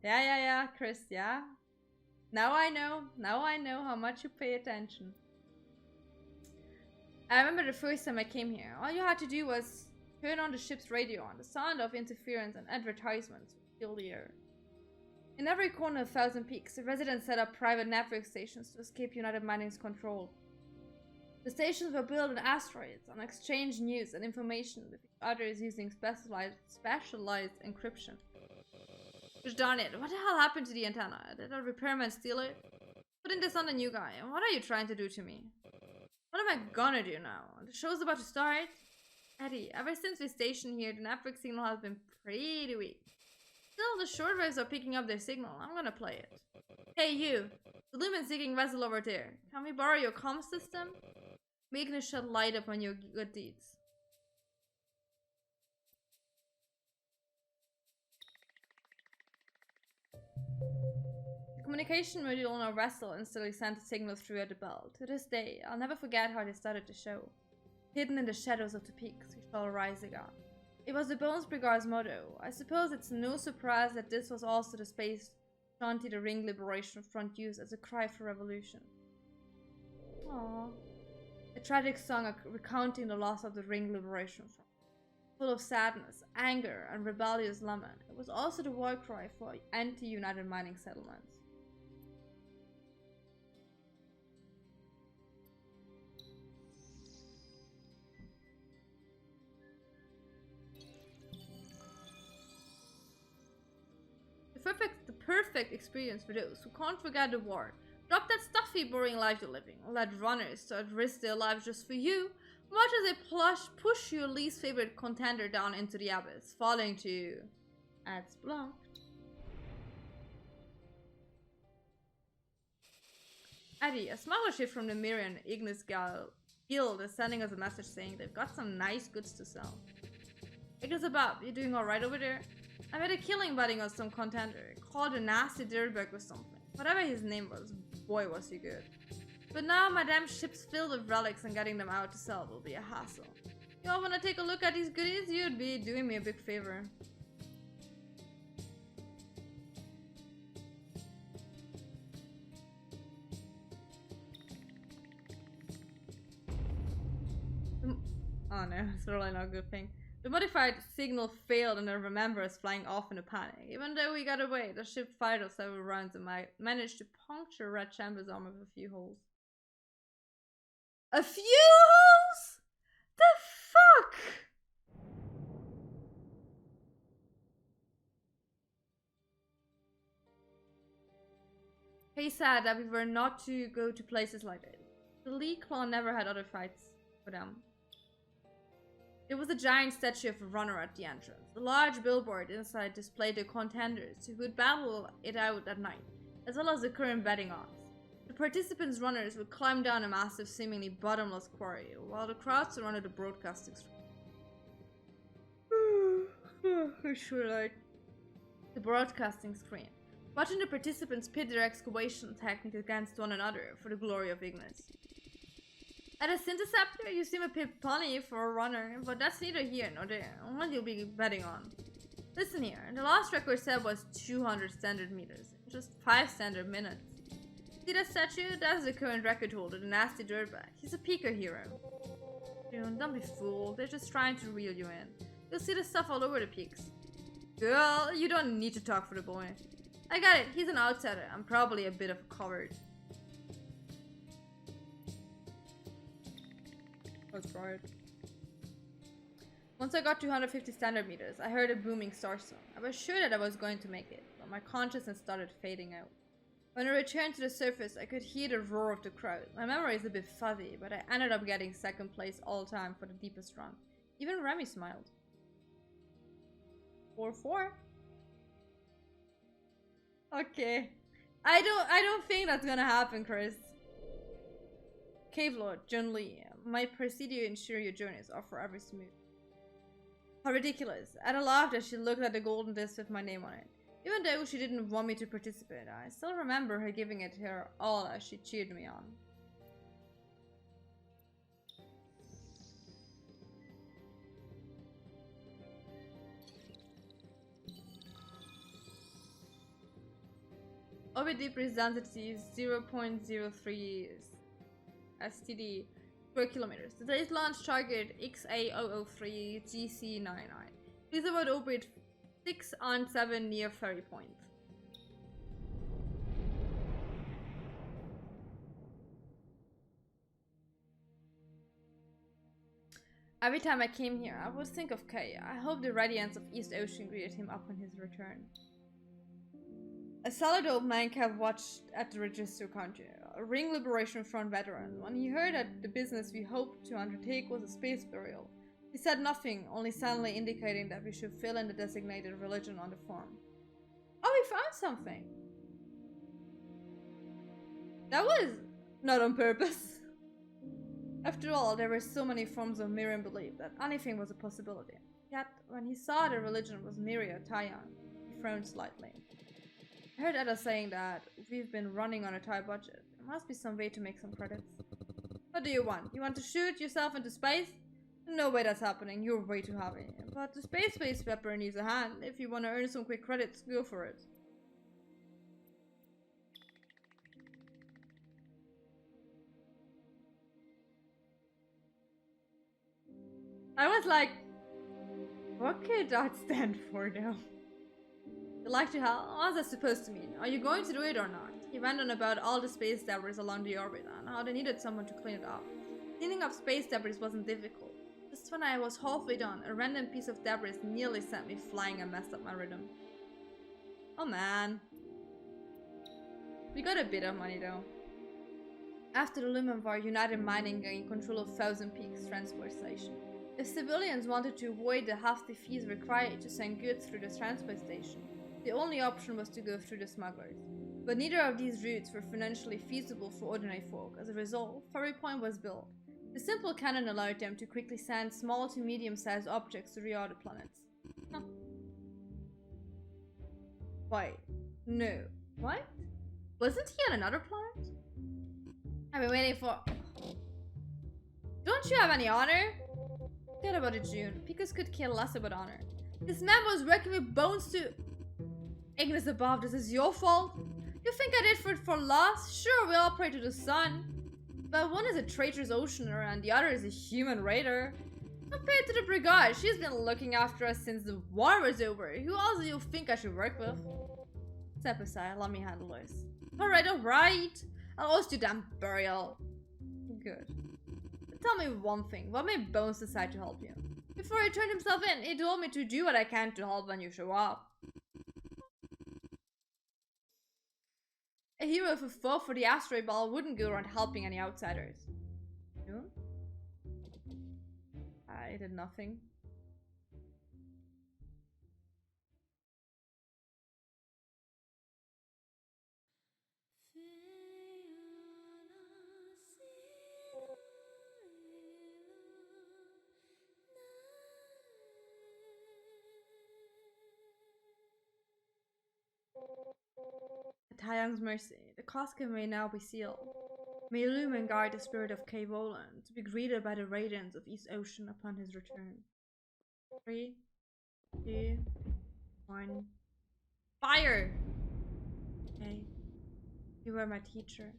Yeah, Chris, yeah. Now I know how much you pay attention. I remember the first time I came here. All you had to do was turn on the ship's radio on. The sound of interference and advertisements would fill the air. In every corner of Thousand Peaks, the residents set up private network stations to escape United Mining's control. The stations were built on asteroids and exchanged news and information with each other using specialized encryption. Gosh darn it, what the hell happened to the antenna? Did a repairman steal it? Putting this on the new guy. What are you trying to do to me? What am I gonna do now? The show's about to start? Eddie, ever since we stationed here, the network signal has been pretty weak. Still, the shortwaves are picking up their signal. I'm gonna play it. Hey you, the lumen-seeking vessel over there. Can we borrow your comm system? Making a shed light up on your good deeds. The communication module on our vessel instantly sent a signal through the bell. To this day, I'll never forget how they started the show. Hidden in the shadows of the peaks, we shall rise again. It was the Bones Brigade's motto. I suppose it's no surprise that this was also the space Shanti the Ring Liberation Front used as a cry for revolution. Aww. A tragic song recounting the loss of the Ring Liberation Front. Full of sadness, anger, and rebellious lament, it was also the war cry for anti-United Mining settlements. The perfect experience for those who can't forget the war. Drop that stuffy, boring life you're living. Let runners start risk their lives just for you. Watch as they push your least favorite contender down into the abyss, falling to ads blocked. Eddie, a smuggler ship from the Mirian Ignis Guild is sending us a message saying they've got some nice goods to sell. Ignis Abab, you doing alright over there? I made a killing betting on some contender, called a nasty dirtbag or something. Whatever his name was, boy was he good. But now my damn ship's filled with relics and getting them out to sell will be a hassle. Y'all wanna take a look at these goodies? You'd be doing me a big favor. Oh no, it's really not a good thing. The modified signal failed and the Remember is flying off in a panic. Even though we got away, the ship fired us several rounds and managed to puncture Red Chamber's armor with a few holes. A few holes? The fuck? Hey, sad that we were not to go to places like this. The Lee clan never had other fights for them. There was a giant statue of a runner at the entrance. A large billboard inside displayed the contenders who would battle it out at night, as well as the current betting odds. The participants' runners would climb down a massive, seemingly bottomless quarry, while the crowd surrounded the broadcasting screen. The broadcasting screen, watching the participants pit their excavation techniques against one another for the glory of Ignis. At a Synthesceptor, you seem a bit punny for a runner, but that's neither here nor there. What you'll be betting on. Listen here, the last record set was 200 standard meters, just 5 standard minutes. See that statue? That's the current record holder, the nasty dirtbag. He's a peaker hero. June, don't be fooled, they're just trying to reel you in. You'll see the stuff all over the peaks. Girl, you don't need to talk for the boy. I got it, he's an outsider, I'm probably a bit of a coward. That's right. Once I got 250 standard meters, I heard a booming Starsong. I was sure that I was going to make it, but my consciousness started fading out. When I returned to the surface, I could hear the roar of the crowd. My memory is a bit fuzzy, but I ended up getting second place all time for the deepest run. Even Remy smiled. 4-4. Okay. I don't think that's gonna happen, Chris. Cave Lord, Jun Lee. My presidio ensure your journeys are forever smooth. How ridiculous. Ada laughed as she looked at the golden disc with my name on it. Even though she didn't want me to participate, I still remember her giving it her all as she cheered me on. Orbit deep density is 0.03 STD square kilometers. Today's launch target XA003 GC99. Please avoid orbit 6 on 7 near ferry point. Every time I came here, I would think of Kay. I hope the radiance of East Ocean greeted him upon his return. A solid old man kept watch at the register counter, a Ring Liberation Front veteran. When he heard that the business we hoped to undertake was a space burial, he said nothing, only silently indicating that we should fill in the designated religion on the form. Oh, we found something! That was not on purpose. After all, there were so many forms of Miriam belief that anything was a possibility. Yet, when he saw the religion was Miria Taiyang, he frowned slightly. I heard others saying that we've been running on a tight budget. There must be some way to make some credits. What do you want? You want to shoot yourself into space? No way that's happening. You're way too heavy. But the space-based pepper needs a hand. If you want to earn some quick credits, go for it. I was like, what could that stand for though? You like to help? What's that supposed to mean? Are you going to do it or not? He went on about all the space debris along the orbit and how they needed someone to clean it up. Cleaning up space debris wasn't difficult. Just when I was halfway done, a random piece of debris nearly sent me flying and messed up my rhythm. Oh man. We got a bit of money though. After the Lumen War, United Mining gained control of Thousand Peaks transport station. If civilians wanted to avoid the hefty fees required to send goods through the transport station, the only option was to go through the smugglers. But neither of these routes were financially feasible for ordinary folk. As a result, Ferry Point was built. The simple cannon allowed them to quickly send small to medium-sized objects to the other planets. Huh. Wait, no. What? Wasn't he on another planet? I've been waiting for... Don't you have any honor? Forget about it, June. Picos could care less about honor. This man was working with bones to... Ignis above, this is your fault? You think I did it for loss? Sure, we all pray to the sun. But one is a traitorous oceaner and the other is a human raider. Compared to the brigade, she's been looking after us since the war was over. Who else do you think I should work with? Step aside, let me handle this. Alright. I'll host you damn burial. Good. Tell me one thing, what made Bones decide to help you? Before he turned himself in, he told me to do what I can to help when you show up. A hero with a foe for the asteroid ball wouldn't go around helping any outsiders. No? I did nothing. At Taiyang's mercy, the casket may now be sealed. May Lumen guide the spirit of Kay Volan to be greeted by the radiance of East Ocean upon his return. 3, 2, 1. Fire! Okay. You were my teacher,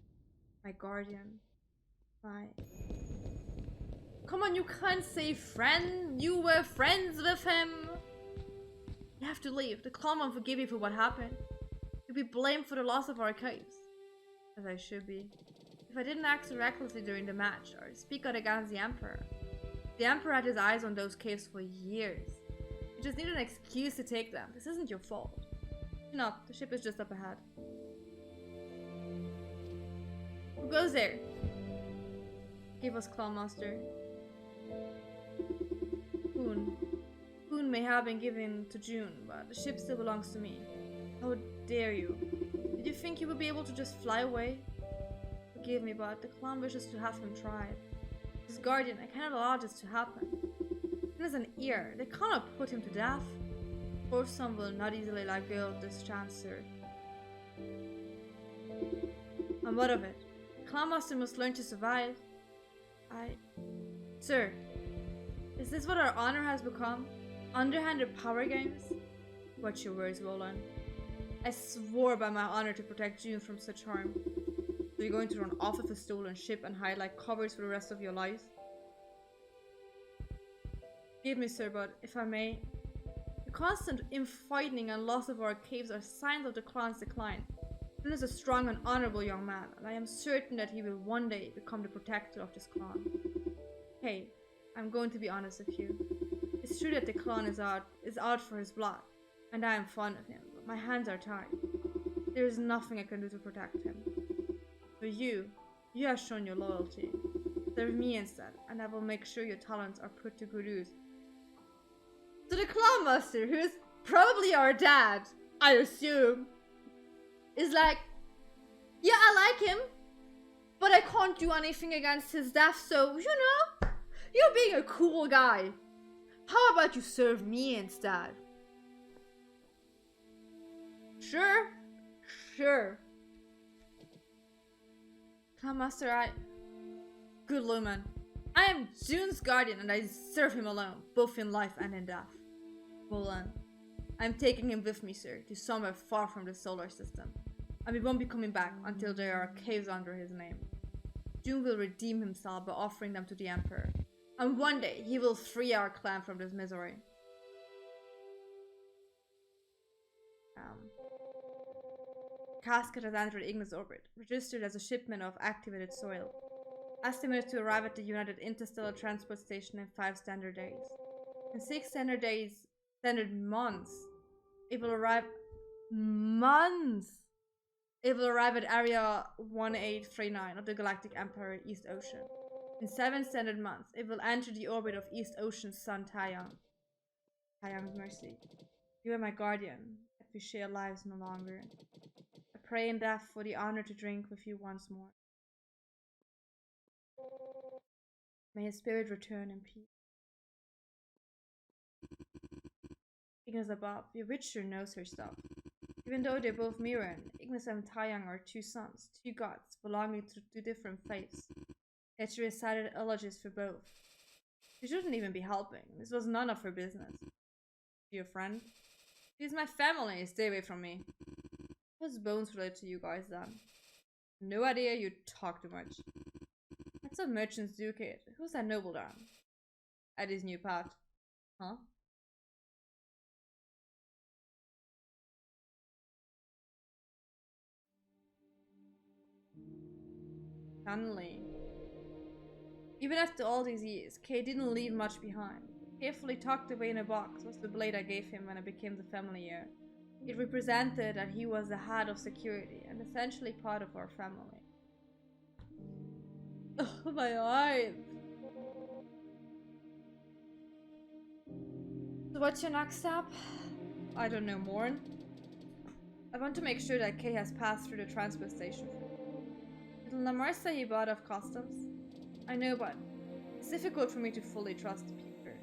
my guardian, my... Come on, you can't say friend! You were friends with him! You have to leave. The clan won't forgive you for what happened. You'll be blamed for the loss of our caves. As I should be. If I didn't act so recklessly during the match, or speak out against the Emperor. The Emperor had his eyes on those caves for years. You just need an excuse to take them. This isn't your fault. No, the ship is just up ahead. Who goes there? Give us Clawmaster. Poon may have been given to June, but the ship still belongs to me. How dare you? Did you think you would be able to just fly away? Forgive me, but the clan wishes to have him tried. As guardian, I cannot allow this to happen. He has an ear. They cannot put him to death. Fourth son will not easily let go of this chance, sir. And what of it? The clan master must learn to survive. Sir, is this what our honor has become? Underhanded power games? Watch your words, Roland. I swore by my honor to protect June from such harm. So you're going to run off of a stolen ship and hide like covers for the rest of your life? Forgive me, sir, but if I may, the constant infighting and loss of our caves are signs of the clan's decline. June is a strong and honorable young man, and I am certain that he will one day become the protector of this clan. Hey, I'm going to be honest with you. It's true that the clan is out for his blood, and I am fond of him, but my hands are tied. There is nothing I can do to protect him. But you have shown your loyalty. Serve me instead, and I will make sure your talents are put to good use. So the clan master, who is probably our dad, I assume, is like, yeah, I like him, but I can't do anything against his death, so, you know, you're being a cool guy. How about you serve me instead? Sure. Clan master, Good Lumen. I am June's guardian and I serve him alone, both in life and in death. Well then, I'm taking him with me, sir, to somewhere far from the solar system. And we won't be coming back until there are caves under his name. June will redeem himself by offering them to the Emperor. And one day, he will free our clan from this misery. Casket has entered Ignis orbit, registered as a shipment of activated soil. Estimated to arrive at the United Interstellar Transport Station in 5 standard days. In 6 standard months, it will arrive... It will arrive at Area 1839 of the Galactic Empire East Ocean. In 7 standard months, it will enter the orbit of East Ocean's sun Taiyang. Taiyang's mercy. You are my guardian, yet we share lives no longer. I pray in death for the honor to drink with you once more. May his spirit return in peace. Ignis above, your witcher knows her stuff. Even though they're both mirroring, Ignis and Taiyang are 2 sons, 2 gods, belonging to 2 different faiths. Yet she recited elegies for both. She shouldn't even be helping. This was none of her business. Your friend? She's my family. Stay away from me. What's Bones related to you guys then? No idea, you talk too much. That's a merchant's ducat. Who's that noble then? Eddie's new pet. Huh? Finally. Even after all these years, Kay didn't leave much behind. Carefully tucked away in a box was the blade I gave him when I became the family heir. It represented that he was the head of security and essentially part of our family. Oh, my eyes! So what's your next step? I don't know, Morn. I want to make sure that Kay has passed through the transport station. Did Lamar say he bought off customs? I know, but it's difficult for me to fully trust Peter.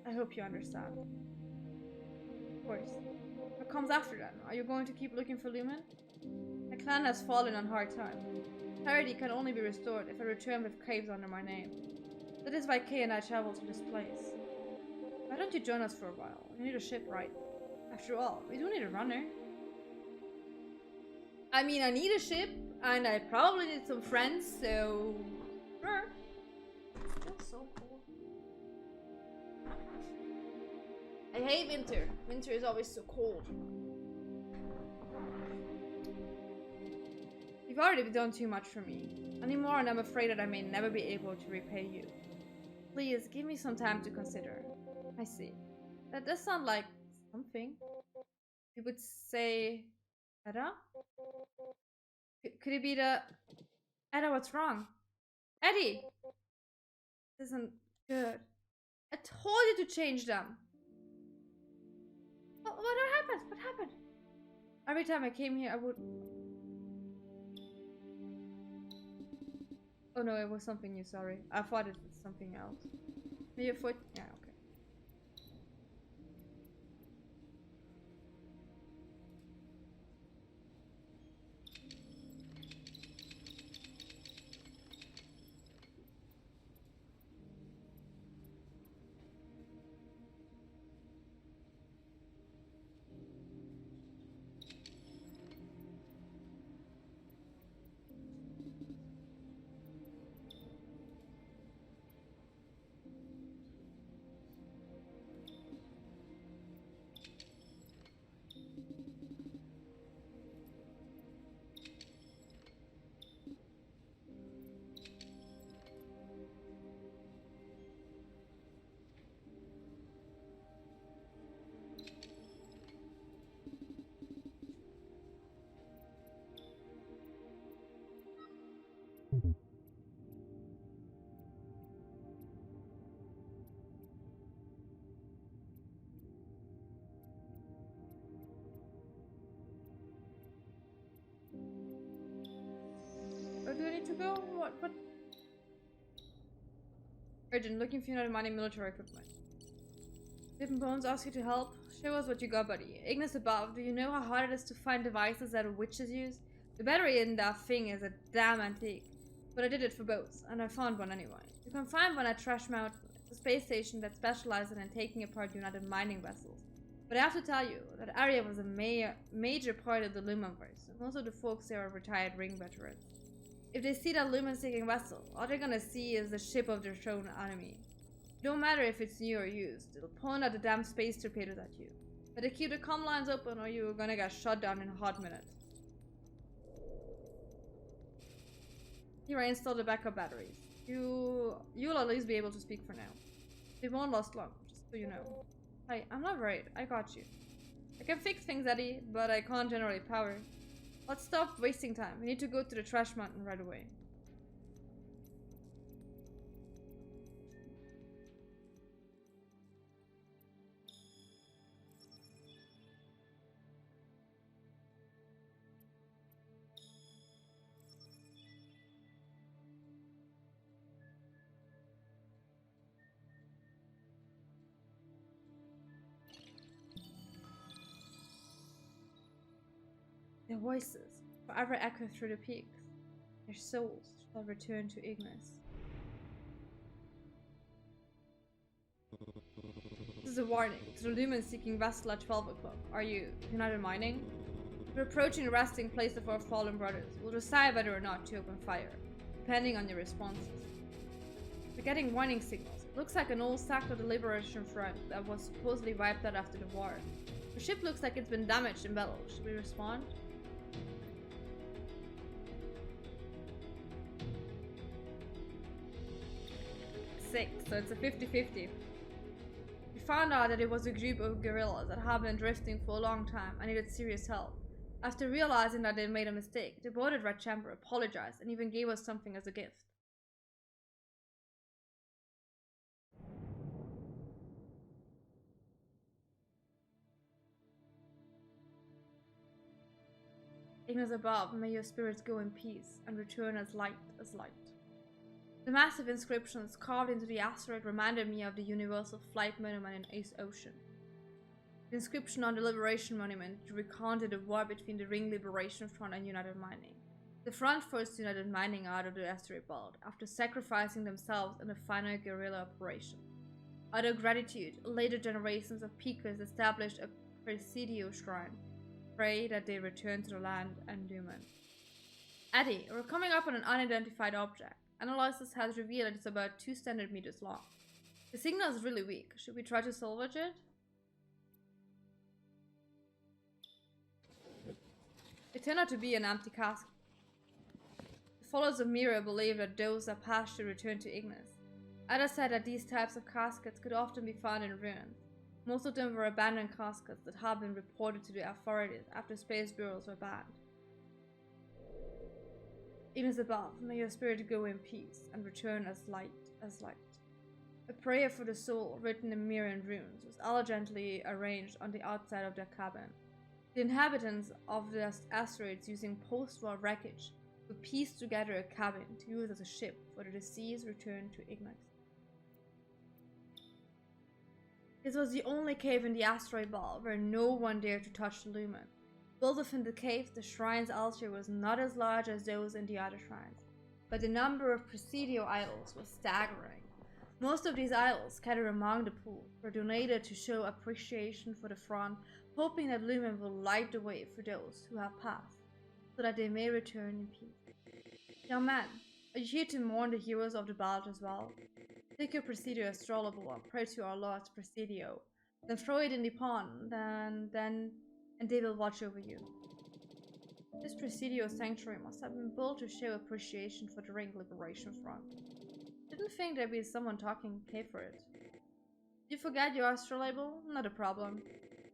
I hope you understand. Of course. What comes after then? Are you going to keep looking for Lumen? The clan has fallen on hard times. Clarity can only be restored if I return with caves under my name. That is why Kay and I travel to this place. Why don't you join us for a while? We need a ship, right? After all, we do need a runner. I mean, I need a ship, and I probably need some friends, so... Sure. It's still so cold. I hate winter. Winter is always so cold. You've already done too much for me. Anymore, and I'm afraid that I may never be able to repay you. Please, give me some time to consider. I see. That does sound like something. You would say... Edda? Could it be the... Edda, what's wrong? Eddie! This isn't good. I told you to change them. What happened? What happened? Every time I came here, I would... Oh no, it was something new, sorry. I thought it was something else. Maybe your foot... Yeah, okay. ago? What? Urgent, looking for United Mining military equipment. Dip and Bones ask you to help. Show us what you got, buddy. Ignis above, do you know how hard it is to find devices that witches use? The battery in that thing is a damn antique. But I did it for both, and I found one anyway. You can find one at Trash Mountain. It's a space station that specializes in taking apart United mining vessels. But I have to tell you, that area was a major part of the Lumenverse, and most of the folks there are retired ring veterans. If they see that Lumen-seeking vessel, all they're gonna see is the ship of their chosen enemy. Don't matter if it's new or used, it'll point out the damn space torpedoes at you. Better keep the comm lines open or you're gonna get shot down in a hot minute. Here I installed the backup batteries. You'll at least be able to speak for now. They won't last long, just so you know. Hey, I'm not worried, I got you. I can fix things, Eddie, but I can't generate power. Let's stop wasting time. We need to go to the Trash Mountain right away. Their voices, forever echo through the peaks. Their souls shall return to Ignis. This is a warning to the Lumen-seeking vessel at 12 o'clock. Are you United Mining? We're approaching the resting place of our fallen brothers. We'll decide whether or not to open fire, depending on your responses. We're getting warning signals. It looks like an old sack of the Liberation Front that was supposedly wiped out after the war. The ship looks like it's been damaged in battle. Should we respond? So it's a 50-50. We found out that it was a group of guerrillas that had been drifting for a long time and needed serious help. After realizing that they made a mistake, the boarded Red Chamber apologized and even gave us something as a gift. Ignis above, may your spirits go in peace and return as light as light. The massive inscriptions carved into the asteroid reminded me of the Universal Flight Monument in East Ocean. The inscription on the Liberation Monument recounted the war between the Ring Liberation Front and United Mining. The Front forced United Mining out of the asteroid belt after sacrificing themselves in a final guerrilla operation. Out of gratitude, later generations of Peakers established a Presidio shrine, pray that they return to the land and Lumen. Eddie, we're coming up on an unidentified object. Analysis has revealed it's about 2 standard meters long. The signal is really weak. Should we try to salvage it? It turned out to be an empty casket. The followers of Mira believe that those that passed should return to Ignis. Others said that these types of caskets could often be found in ruins. Most of them were abandoned caskets that had been reported to the authorities after space bureaus were banned. Ignis above, may your spirit go in peace and return as light as light. A prayer for the soul written in Mirran runes was elegantly arranged on the outside of their cabin. The inhabitants of the asteroids using post-war wreckage would piece together a cabin to use as a ship for the deceased return to Ignis. This was the only cave in the asteroid belt where no one dared to touch the lumen. Built within the cave, the shrine's altar was not as large as those in the other shrines, but the number of Presidio idols was staggering. Most of these idols scattered among the pool were donated to show appreciation for the front, hoping that Lumen will light the way for those who have passed, so that they may return in peace. Young man, are you here to mourn the heroes of the belt as well? Take your Presidio astrolable and pray to our Lord's Presidio, then throw it in the pond, and they will watch over you. This Presidio sanctuary must have been built to show appreciation for the Ring Liberation Front. Didn't think there'd be someone talking, pay for it. You forget your astrolabel? Not a problem.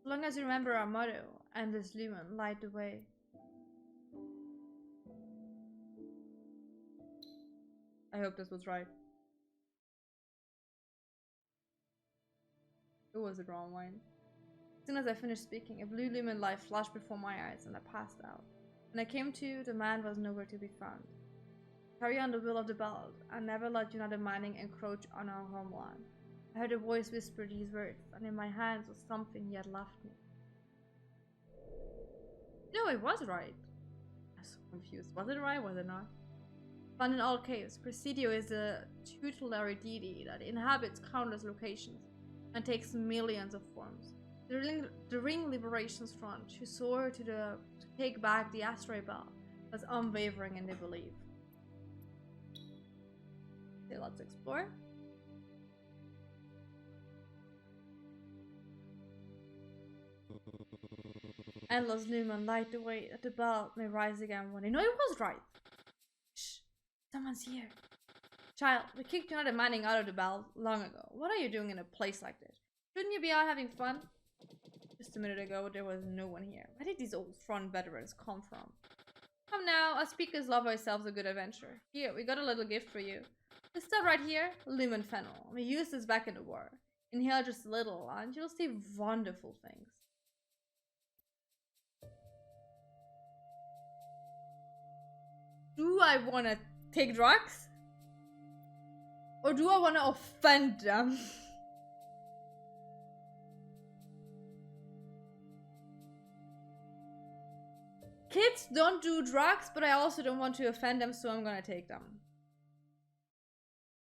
As long as you remember our motto, endless lumen, light the way. I hope this was right. It was the wrong one. As soon as I finished speaking, a blue lumen light flashed before my eyes and I passed out. When I came to, the man was nowhere to be found. Carry on the will of the belt, and never let United Mining encroach on our homeland. I heard a voice whisper these words, and in my hands was something he had left me. No, it was right. I was so confused. Was it right? Was it not? Found in all caves, Presidio is a tutelary deity that inhabits countless locations and takes millions of forms. The Ring Liberations Front, who swore to take back the asteroid belt, was unwavering in their belief. Okay, let's explore. Endless lumen light the way that the belt may rise again one day. No, it was right. Shh, someone's here. Child, we kicked United Mining out of the belt long ago. What are you doing in a place like this? Shouldn't you be out having fun? Just a minute ago, there was no one here. Where did these old front veterans come from? Come now, us speakers love ourselves a good adventure. Here, we got a little gift for you. This stuff right here, lumen fennel. We used this back in the war. Inhale just a little, and you'll see wonderful things. Do I want to take drugs? Or do I want to offend them? Kids don't do drugs, but I also don't want to offend them, so I'm gonna take them.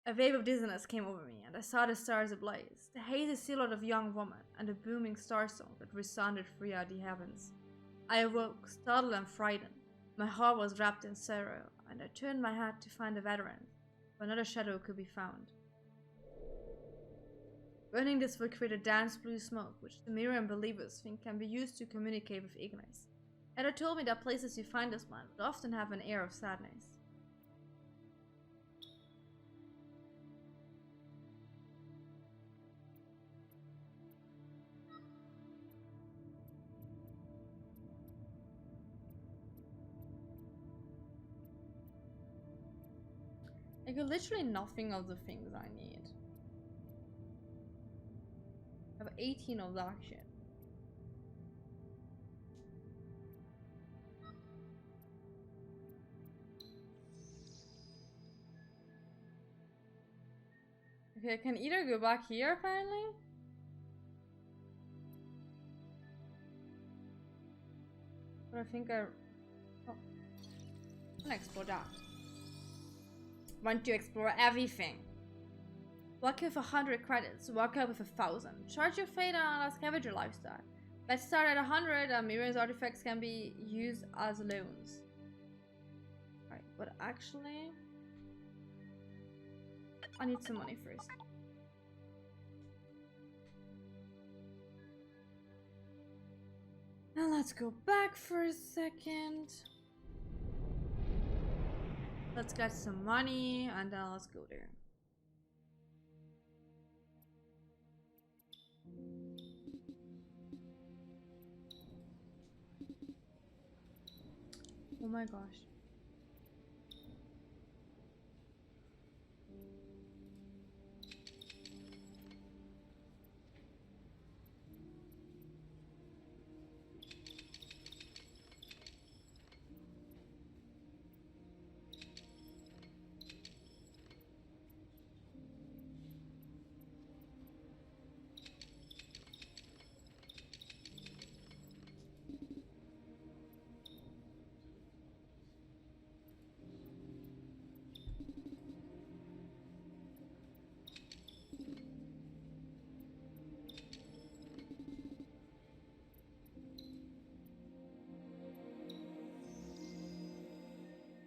A wave of dizziness came over me, and I saw the stars ablaze, the hazy silhouette of a young woman, and the booming Starsong that resounded throughout the heavens. I awoke, startled and frightened. My heart was wrapped in sorrow, and I turned my head to find the veteran, but not a shadow could be found. Burning this would create a dense blue smoke, which the Miriam believers think can be used to communicate with Ignis. Ada told me that places you find this one would often have an air of sadness. I got literally nothing of the things I need. I have 18 of that shit. Okay, I can either go back here apparently. But I think I... Oh. I'm gonna explore that. Want to explore everything. Walk with 100 credits, walk out with 1,000. Charge your fate on a scavenger lifestyle. Let's start at 100 and Miriam's artifacts can be used as loans. Right, but actually... I need some money first. Now let's go back for a second. Let's get some money and then let's go there. Oh my gosh.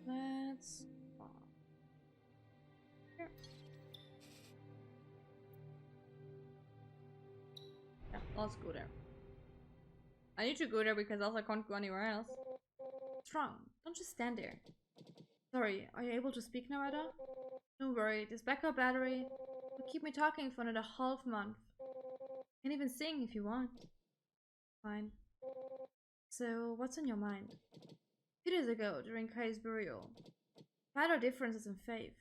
Let's here. Yeah, let's go there. I need to go there because else I can't go anywhere else. What's wrong? Don't just stand there. Sorry, are you able to speak now, Ada? Don't worry, this backup battery will keep me talking for another half month. You can even sing if you want. Fine. So, what's on your mind? 2 days ago, during Kai's burial, we had our differences in faith.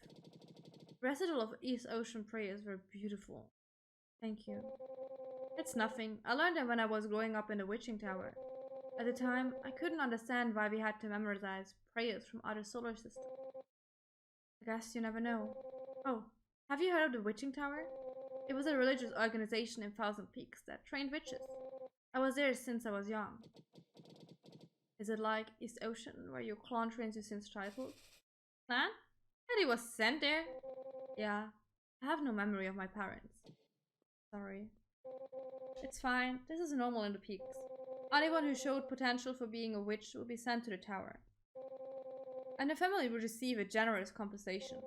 The recital of East Ocean prayers were beautiful. Thank you. It's nothing. I learned them when I was growing up in the witching tower. At the time, I couldn't understand why we had to memorize prayers from other solar systems. I guess you never know. Oh, have you heard of the Witching Tower? It was a religious organization in Thousand Peaks that trained witches. I was there since I was young. Is it like East Ocean, where your clan trains you since childhood? Clan? Eddie was sent there? Yeah, I have no memory of my parents. Sorry. It's fine, this is normal in the peaks. Anyone who showed potential for being a witch will be sent to the tower. And the family will receive a generous compensation.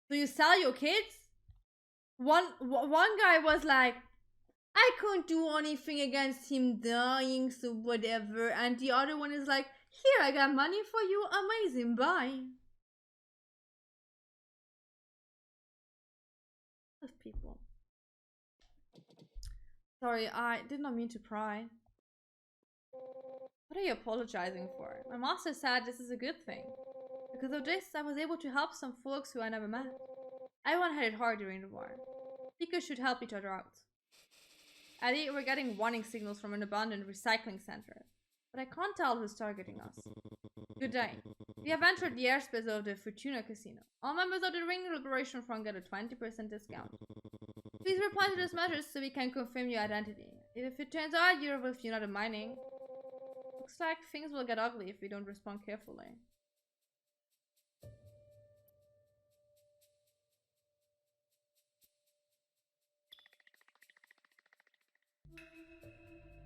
So you sell your kids? One guy was like, I couldn't do anything against him dying, so whatever. And the other one is like, here, I got money for you, amazing, bye. Those people. Sorry, I did not mean to pry. What are you apologizing for? My master said this is a good thing. Because of this, I was able to help some folks who I never met. Everyone had it hard during the war. People should help each other out. Eddie, we're getting warning signals from an abandoned recycling center. But I can't tell who's targeting us. Good day. We have entered the airspace of the Fortuna Casino. All members of the Ring Liberation Front get a 20% discount. Please reply to this message so we can confirm your identity. If it turns out you're with United Mining, looks like things will get ugly if we don't respond carefully.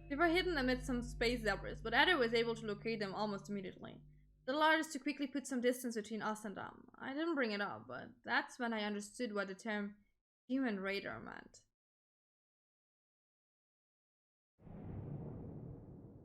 They were hidden amid some space zebras, but Eddie was able to locate them almost immediately. The allowed us to quickly put some distance between us and them. I didn't bring it up, but that's when I understood what the term human radar meant.